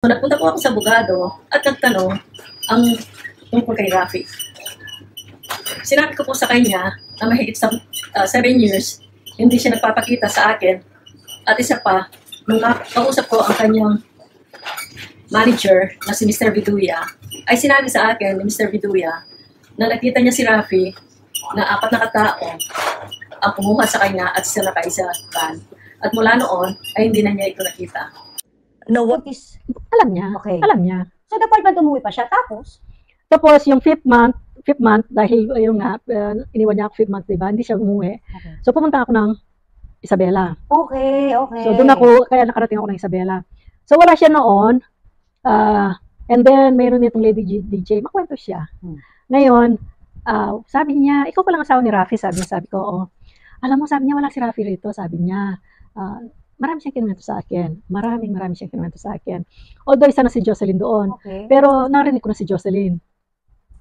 So, nagpunta po ako sa abogado at nagtanong ang tungkol kay Rafi. Sinabi ko po sa kanya na mahigit sa 7 years, hindi siya nagpapakita sa akin. At isa pa, nung kausap ko ang kanyang manager na si Mr. Viduya, ay sinabi sa akin ni Mr. Viduya na nakita niya si Rafi na 4 na katao ang kumuha sa kanya at sinakay sa van. At mula noon ay hindi na niya ito nakita. No, what is... Alam niya. Okay. Alam niya. So, the part ba umuwi pa siya? Tapos yung fifth month, dahil yung iniwan niya ako 5th month, diba? Hindi siya umuwi. okay. So, pumunta ako ng Isabela. Okay. So, doon ako, kaya nakarating ako ng Isabela. So, wala siya noon. And then, mayroon itong lady DJ. Makwento siya. Ngayon, sabi niya, ikaw palang asawa ni Rafi, sabi ko, oh. Alam mo, sabi niya, wala si Rafi rito, sabi niya. Marami siyang kinuwento sa akin. Marami siyang kinuwento sa akin. Although, isa na si Jocelyn doon. Okay. Pero, narinig ko na si Jocelyn.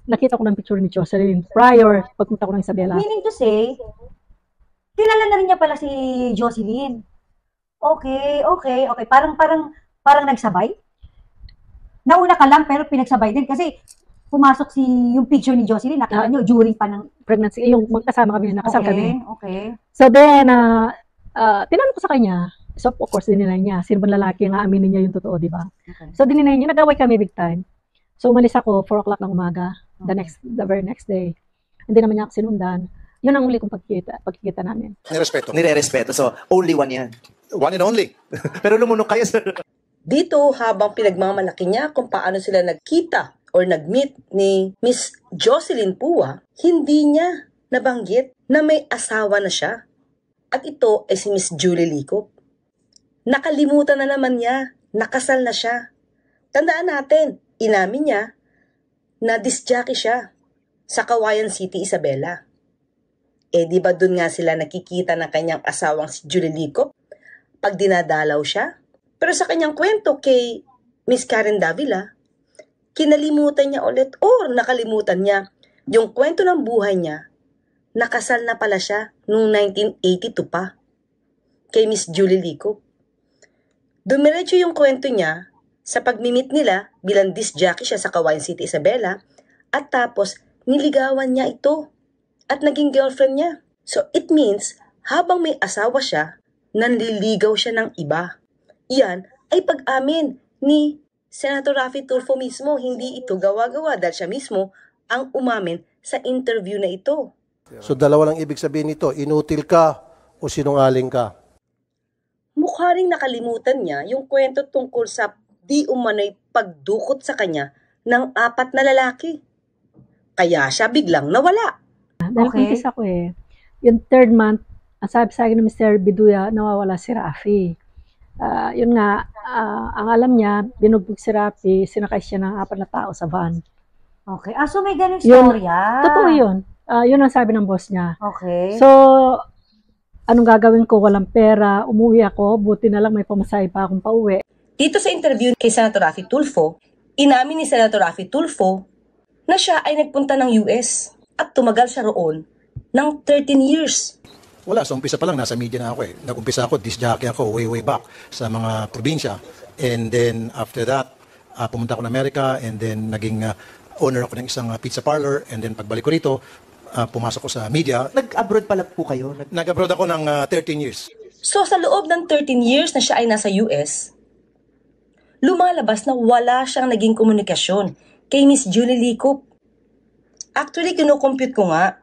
Nakita ko ng picture ni Jocelyn prior pagpunta ko ng Isabela. Meaning to say, kilala na rin niya pala si Jocelyn. Okay. Parang nagsabay. Nauna ka lang, pero pinagsabay din. Kasi, pumasok yung picture ni Jocelyn, nakita niyo, during pa ng Pregnancy, yung magkasama kami, nakasal kami. Okay. So then, tinanong ko sa kanya, so of course, dininay niya. Sino bang lalaki nga aminin niya yung totoo, di ba? Okay. So dininay niya, nag-away kami big time. So umalis ako, 4 o'clock ng umaga, the very next day. Hindi naman niya ako sinundan. Yun ang uli kong pagkikita namin. Nirespeto. Nire-respeto. So, only one yan. One and only. Pero lumunok kayo, sir. Dito, habang pinagmamalaki niya kung paano sila nagkita or nag-meet ni Miss Jocelyn Pua, hindi niya nabanggit na may asawa na siya. At ito ay si Miss Julie Licop. Nakalimutan na naman niya, nakasal na siya. Tandaan natin, inamin niya na disc-jockey siya sa Cauayan City, Isabela. Di ba dun nga sila nakikita ng kanyang asawang si Julie Licop pag dinadalaw siya? Pero sa kanyang kwento kay Miss Karen Davila, kinalimutan niya ulit or nakalimutan niya yung kwento ng buhay niya. Nakasal na pala siya noong 1982 pa kay Miss Julie Licop. Dumiretso yung kwento niya sa pagmimit nila bilang disc jockey siya sa Cauayan City, Isabela, at tapos niligawan niya ito at naging girlfriend niya. So it means habang may asawa siya, nanliligaw siya ng iba. Yan ay pag-amin ni Senator Rafi Tulfo mismo. Hindi ito gawa-gawa dahil siya mismo ang umamin sa interview na ito. So dalawa lang ibig sabihin nito, inutil ka o sinungaling ka? Mukha ring nakalimutan niya yung kwento tungkol sa di umano'y pagdukot sa kanya ng 4 na lalaki. Kaya siya biglang nawala. Dahil buntis ako yung 3rd month, sabi sa akin ng Mr. Biduya, nawawala si Rafi. Yun nga, ang alam niya, binugbog si Rafi, sinakay siya ng 4 na tao sa van. Okay. So may ganun storya. Totoo yun. Yun ang sabi ng boss niya. Okay. So, anong gagawin ko? Walang pera. Umuwi ako. Buti na lang may pamasahe pa akong pauwi. Dito sa interview kay Senator Rafi Tulfo, inamin ni Senator Rafi Tulfo na siya ay nagpunta ng US at tumagal siya roon ng 13 years. Wala, sa umpisa pa lang, nasa media na ako eh. Nag-umpisa ako, disc jockey ako way back sa mga probinsya. And then, after that, pumunta ako ng Amerika and then naging owner ako ng isang pizza parlor. And then, pagbalik ko rito, pumasok ko sa media. Nag-abroad pala po kayo? Nag-abroad ako ng 13 years. So, sa loob ng 13 years na siya ay nasa US, lumalabas na wala siyang naging komunikasyon kay Miss Julie Licop. Actually, kinukompute ko nga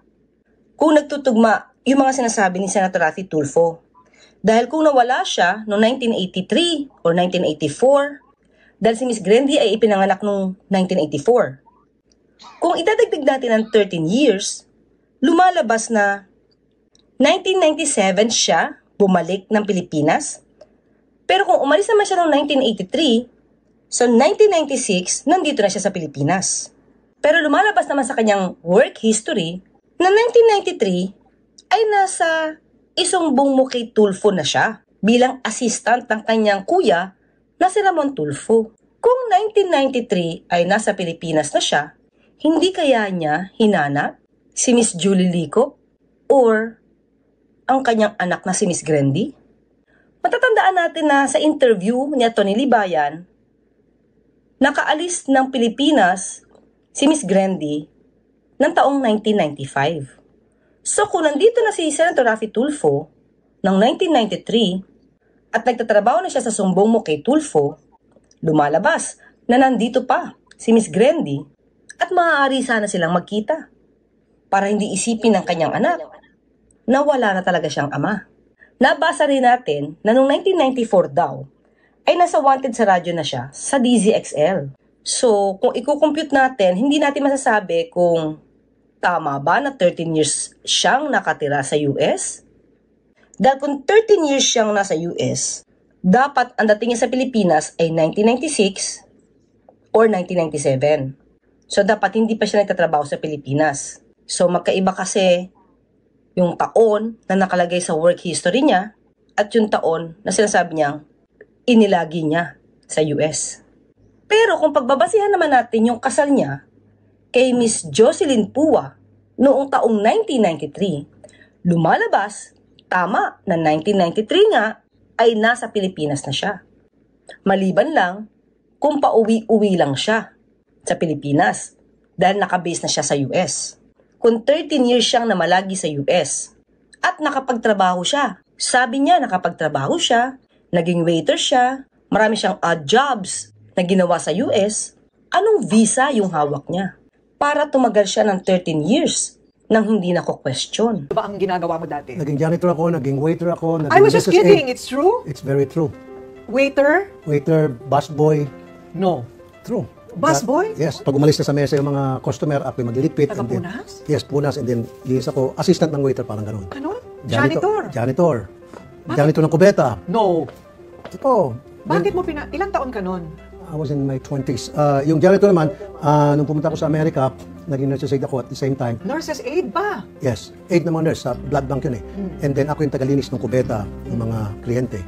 kung nagtutugma yung mga sinasabi ni Senator Rafi Tulfo. Dahil kung nawala siya noong 1983 or 1984, dahil si Miss Grandy ay ipinanganak noong 1984. Kung idadagdag natin ng 13 years, lumalabas na 1997 siya bumalik ng Pilipinas. Pero kung umalis naman siya noong 1983, so 1996, nandito na siya sa Pilipinas. Pero lumalabas naman sa kanyang work history na 1993 ay nasa isumbong mo kay Tulfo na siya bilang assistant ng kanyang kuya na si Ramon Tulfo. Kung 1993 ay nasa Pilipinas na siya, hindi kaya niya hinanap si Miss Julie Licop or ang kanyang anak na si Miss Grandy? Matatandaan natin na sa interview ni Tony Libayan, nakaalis ng Pilipinas si Miss Grandy ng taong 1995. So kung nandito na si Senator Raffy Tulfo ng 1993 at nagtatrabaho na siya sa sumbong mo kay Tulfo, lumalabas na nandito pa si Miss Grandy at maaari sana silang magkita para hindi isipin ng kanyang anak na wala na talaga siyang ama. Nabasa rin natin na noong 1994 daw ay nasa wanted sa radyo na siya sa DZXL. So, kung i-compute natin, hindi natin masasabi kung tama ba na 13 years siyang nakatira sa US? Dahil kung 13 years siyang nasa US, dapat ang dating niya sa Pilipinas ay 1996 or 1997. So, dapat hindi pa siya nagtatrabaho sa Pilipinas. So, magkaiba kasi yung taon na nakalagay sa work history niya at yung taon na sinasabi niyang inilagi niya sa US. Pero kung pagbabasihan naman natin yung kasal niya kay Miss Jocelyn Pua noong taong 1993, lumalabas, tama, na 1993 nga ay nasa Pilipinas na siya. Maliban lang kung pauwi-uwi lang siya sa Pilipinas dahil nakabase na siya sa US. Kung 13 years siyang namalagi sa US at nakapagtrabaho siya, sabi niya nakapagtrabaho siya, naging waiter siya, marami siyang odd jobs na ginawa sa US, anong visa yung hawak niya? Para tumagal siya ng 13 years nang hindi nako-question. Ano ba ang ginagawa mo dati? Naging janitor ako, naging waiter ako. Naging I was just business kidding. aide. It's true? It's very true. Waiter? Waiter, busboy, No. true. Busboy? Yes. Pag umalis na sa mesa yung mga customer, ako yung maglilipit. Taga and then- Punas? Yes, Punas. And then, linis ako. Assistant ng waiter, parang ganun. Ano? Janitor? Janitor. Janitor ng kubeta. No. Ito. Bakit mo ilang taon ka nun? I was in my 20s. Yung janitor naman, nung pumunta ako sa Amerika, naging nurse's aide ako at the same time. Nurse's aide ba? Yes, aide ng mga nurse sa blood bank yun eh. And then ako yung tagalinis ng kubeta ng mga kliyente.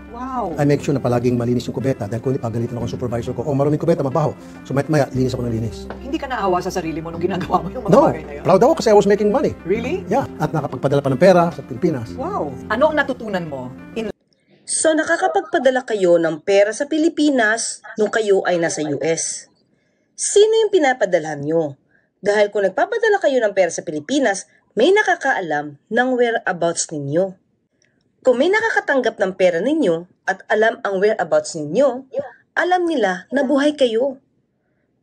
Wow. I make sure na palaging malinis yung kubeta dahil kung hindi pagalitan ako ng supervisor ko, maruming kubeta, mabaho. So maya linis ako ng linis. Hindi ka naawa sa sarili mo nung ginagawa mo yung mga No, bagay na yun? proud ako kasi I was making money. Really? Yeah, at nakapagpadala pa ng pera sa Pilipinas. Wow. Ano ang natutunan mo? So nakakapagpadala kayo ng pera sa Pilipinas nung kayo ay nasa US. Sino yung pinapadalhan nyo? Dahil kung nagpapadala kayo ng pera sa Pilipinas, may nakakaalam ng whereabouts ninyo. Kung may nakakatanggap ng pera ninyo at alam ang whereabouts ninyo, alam nila na buhay kayo.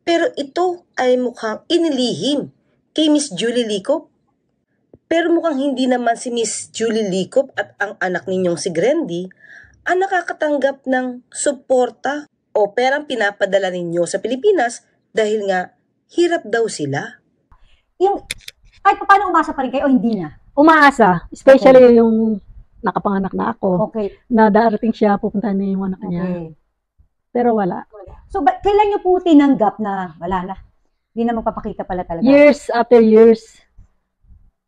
Pero ito ay mukhang inilihim kay Miss Julie Licop. Pero mukhang hindi naman si Miss Julie Licop at ang anak ninyong si Grandy ang nakakatanggap ng suporta o perang pinapadala ninyo sa Pilipinas dahil nga hirap daw sila. Ay, paano umasa pa rin kayo o hindi na? Umaasa, especially yung nakapanganak na ako, Okay. na darating siya, pupuntahan niya yung anak niya. Okay. Pero wala. So, kailan niyo po tinanggap na wala na? Hindi na magpapakita pala talaga? Years after years,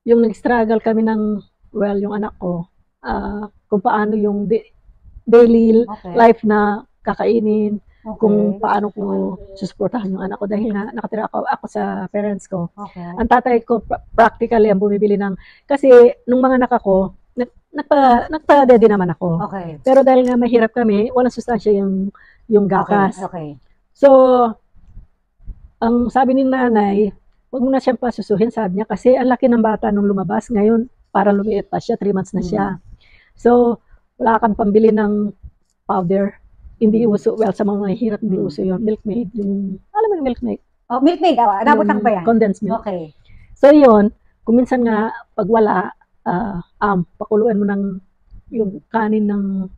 yung nag-struggle kami ng, well, yung anak ko, kung paano yung daily Okay. life na kakainin, Okay. kung paano ko susuportahan yung anak ko dahil nga nakatira ako sa parents ko. Okay. Ang tatay ko practically ang bumibili ng, kasi nung mga anak ako, nagpa-daddy naman ako. Okay. Pero dahil nga mahirap kami, walang sustansya yung gakas. Okay. So, ang sabi ni nanay, huwag mo na siyang pasusuhin, sabi niya, kasi ang laki ng bata nung lumabas. Ngayon, para lumiit pa siya, 3 months na siya. So, wala kang pambili ng powder. Hindi uso, well, sa mga mahirap, hindi uso yun. Milkmaid, yung, alam mo yung milkmaid? Oh, milkmaid, nabot ang ba yan? Condensed milk. Okay. So, yun, kung minsan nga, pag wala, pakuluan mo ng yung kanin ng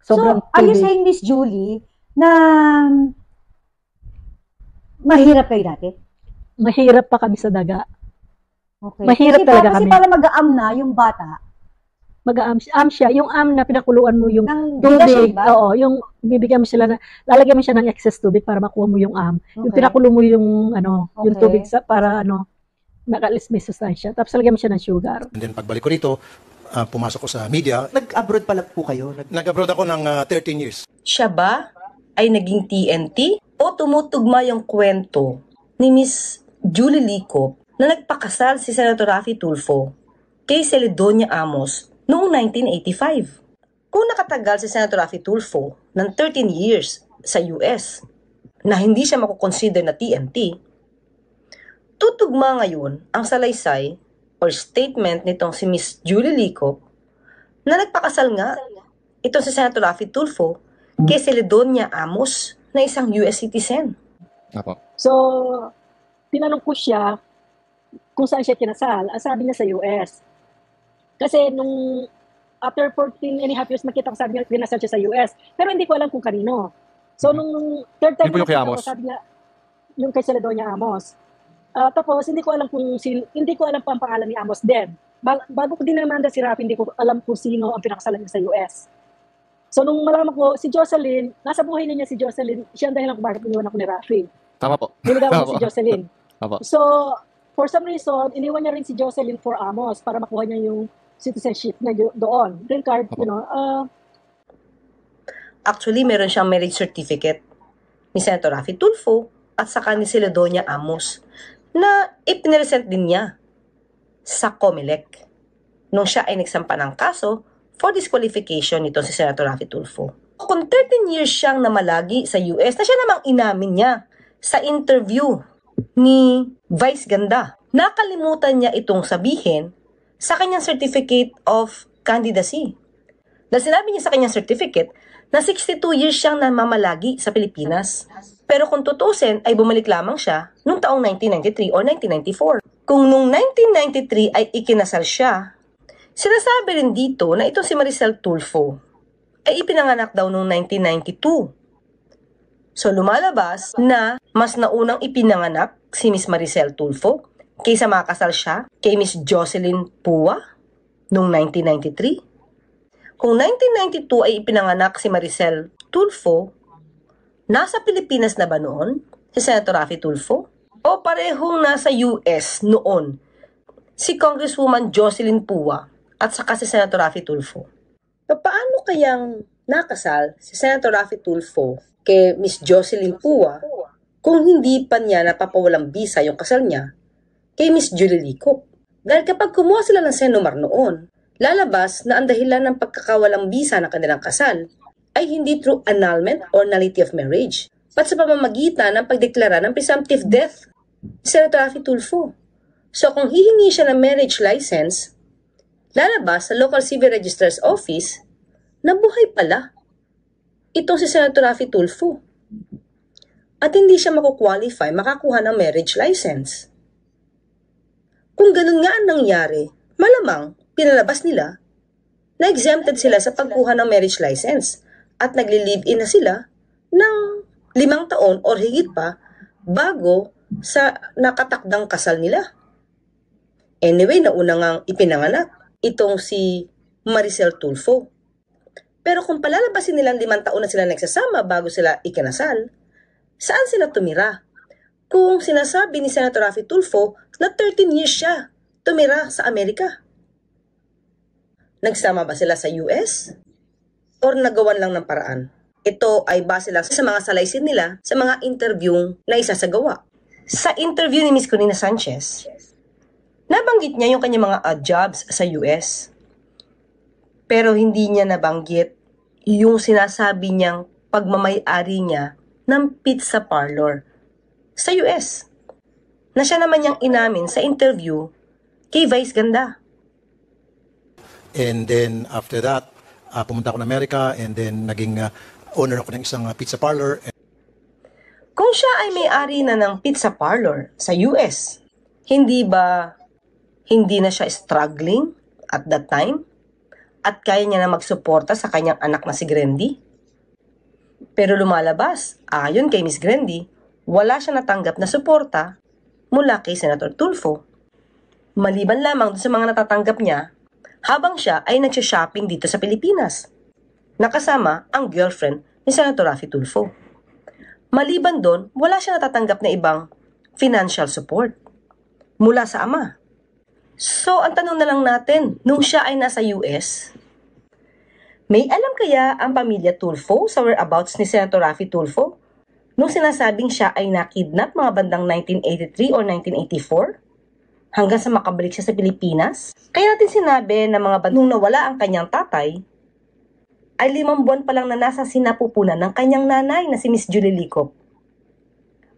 sobrang So, are you tubig. saying, Miss Julie, na mahirap kayo dati? Mahirap pa kami sa daga. Okay. Mahirap talaga kasi kami. para mag-aam na yung bata, Mag-am siya. Yung na pinakuluan mo yung ng tubig. ba? Oo, yung bibigyan mo sila lalagyan mo siya ng excess tubig para makuha mo yung Yung Okay. pinakulo mo yung yung Okay. tubig para makalis may sustansya. Tapos lagyan mo siya ng sugar. And then pagbalik ko rito, pumasok ko sa media. Nag-abroad pala po kayo? Nag-abroad ako ng 13 years. Siya ba ay naging TNT o tumutugma yung kwento ni Miss Julie Licop na nagpakasal si Senator Raffy Tulfo kay Celedonia Amos noong 1985? Kung nakatagal si Senator Raffy Tulfo ng 13 years sa US, na hindi siya makukonsider na TNT, tutugma ngayon ang salaysay or statement nitong si Miss Julie Licop na nagpakasal nga itong si Senator Raffy Tulfo kay Celedonia Amos na isang US citizen. Apo. So, tinanong ko siya kung saan siya kinasal. Ang sabi niya sa US. Kasi nung after 14 and a half years, makita ko sabi niya kinasal siya sa US. Pero hindi ko alam kung kanino. So, nung third time Yun po yung kay nakita ko, Amos? sabi niya, yung kay Celedonia Amos. Tapos, hindi ko alam pa ang pangalan ni Amos din. Bago ko dinamanda si Raffy, hindi ko alam kung sino ang pinakasalan niya sa US. So, nung malaman ko, si Jocelyn, nasa buhay na niya si Jocelyn, siya ang dahilan kung bakit iniwan ako ni Raffy. Tama po. Niligawan ko si Jocelyn. Apo. So, for some reason, iniwan niya rin si Jocelyn for Amos para makuha niya yung citizenship na doon. Green card, you know. Actually, meron siyang marriage certificate ni Senator Raffy Tulfo at saka ni Celedonia Amos na ipiniresent din niya sa COMELEC nung siya ay nagsampa ng kaso for disqualification nito si Senator Raffy Tulfo. Kung 13 years siyang namalagi sa US, na siya namang inamin niya sa interview ni Vice Ganda, nakalimutan niya itong sabihin sa kanyang certificate of candidacy. Na sinabi niya sa kanyang certificate na 62 years siyang namamalagi sa Pilipinas. Pero kung tutusin ay bumalik lamang siya noong taong 1993 or 1994. Kung noong 1993 ay ikinasal siya, sinasabi rin dito na itong si Maricel Tulfo ay ipinanganak daw noong 1992. So lumalabas na mas naunang ipinanganak si Miss Maricel Tulfo kaysa makasal siya kay Miss Jocelyn Pua noong 1993. Kung 1992 ay ipinanganak si Maricel Tulfo, nasa Pilipinas na ba noon si Senator Raffy Tulfo? O parehong nasa US noon si Congresswoman Jocelyn Pua at saka si Senator Raffy Tulfo? Paano kayang nakasal si Senator Raffy Tulfo kay Miss Jocelyn Pua kung hindi pa niya napapawalang bisa yung kasal niya kay Miss Julie Licop? Dahil kapag kumuha sila ng Senomar noon, lalabas na ang dahilan ng pagkakawalang bisa ng kanilang kasal ay hindi through annulment or nullity of marriage, but sa pamamagitan ng pagdeklara ng presumptive death ni Senator Raffy Tulfo. So kung hihingi siya ng marriage license, lalabas sa local civil registrar's office na buhay pala itong si Senator Raffy Tulfo. At hindi siya makukwalify makakuha ng marriage license. Kung ganun nga ang nangyari, malamang pinalabas nila na exempted sila sa pagkuha ng marriage license at nagli-live-in na sila ng 5 taon or higit pa bago sa nakatakdang kasal nila. Anyway, nauna ngang ipinanganak itong si Maricel Tulfo. Pero kung palalabasin nilang 5 taon na sila nagsasama bago sila ikinasal, saan sila tumira? Kung sinasabi ni Senator Raffy Tulfo na 13 years siya tumira sa Amerika. Nagsama ba sila sa US? Or nagawan lang ng paraan? Ito ay base lang sa mga salaysin nila sa mga interview na isasagawa. Sa interview ni Ms. Corina Sanchez, nabanggit niya yung kanyang mga odd jobs sa US. Pero hindi niya nabanggit yung sinasabi niyang pagmamay-ari niya ng pizza parlor sa US. Na siya naman niyang inamin sa interview kay Vice Ganda. And then after that, pumunta ako ng Amerika and then naging owner ako ng isang pizza parlor. Kung siya ay may-ari na ng pizza parlor sa US, hindi na siya struggling at that time? At kaya niya na magsuporta sa kanyang anak na si Grendy? Pero lumalabas, ayon kay Miss Grendy, wala siya natanggap na suporta mula kay Senator Tulfo. Maliban lamang sa mga natatanggap niya habang siya ay nagsha-shopping dito sa Pilipinas. Nakasama ang girlfriend ni Senator Raffy Tulfo. Maliban doon, wala siya natatanggap na ibang financial support mula sa ama. So, ang tanong na lang natin, nung siya ay nasa US, may alam kaya ang pamilya Tulfo sa whereabouts ni Senator Raffy Tulfo nung sinasabing siya ay nakidnap mga bandang 1983 or 1984 hanggang sa makabalik siya sa Pilipinas? Kaya natin sinabi na mga bandang nung nawala ang kanyang tatay, ay 5 buwan pa lang na nasa sinapupunan ng kanyang nanay na si Miss Julie Licop.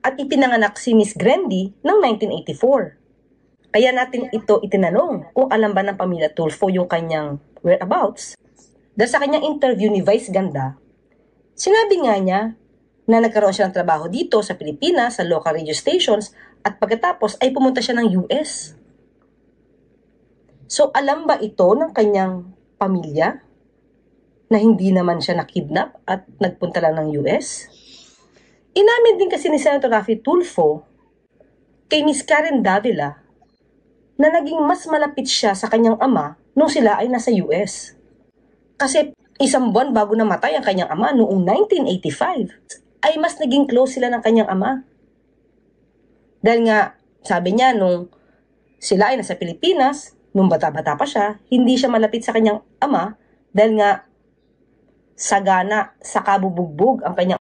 at ipinanganak si Miss Grandy ng 1984. Kaya natin ito itinanong kung alam ba ng pamilya Tulfo yung kanyang whereabouts. Dahil sa kanyang interview ni Vice Ganda, sinabi nga niya na nagkaroon siya ng trabaho dito sa Pilipinas, sa local radio stations, at pagkatapos ay pumunta siya ng US. So alam ba ito ng kanyang pamilya na hindi naman siya nakidnap at nagpunta lang ng US? Inamin din kasi ni Senator Raffy Tulfo kay Miss Karen Davila na naging mas malapit siya sa kanyang ama nung sila ay nasa US. Kasi isang buwan bago namatay ang kanyang ama noong 1985, ay mas naging close sila ng kanyang ama. Dahil nga, sabi niya, nung sila ay nasa Pilipinas, nung bata-bata pa siya, hindi siya malapit sa kanyang ama dahil nga sagana sa kabubugbog ang kanyang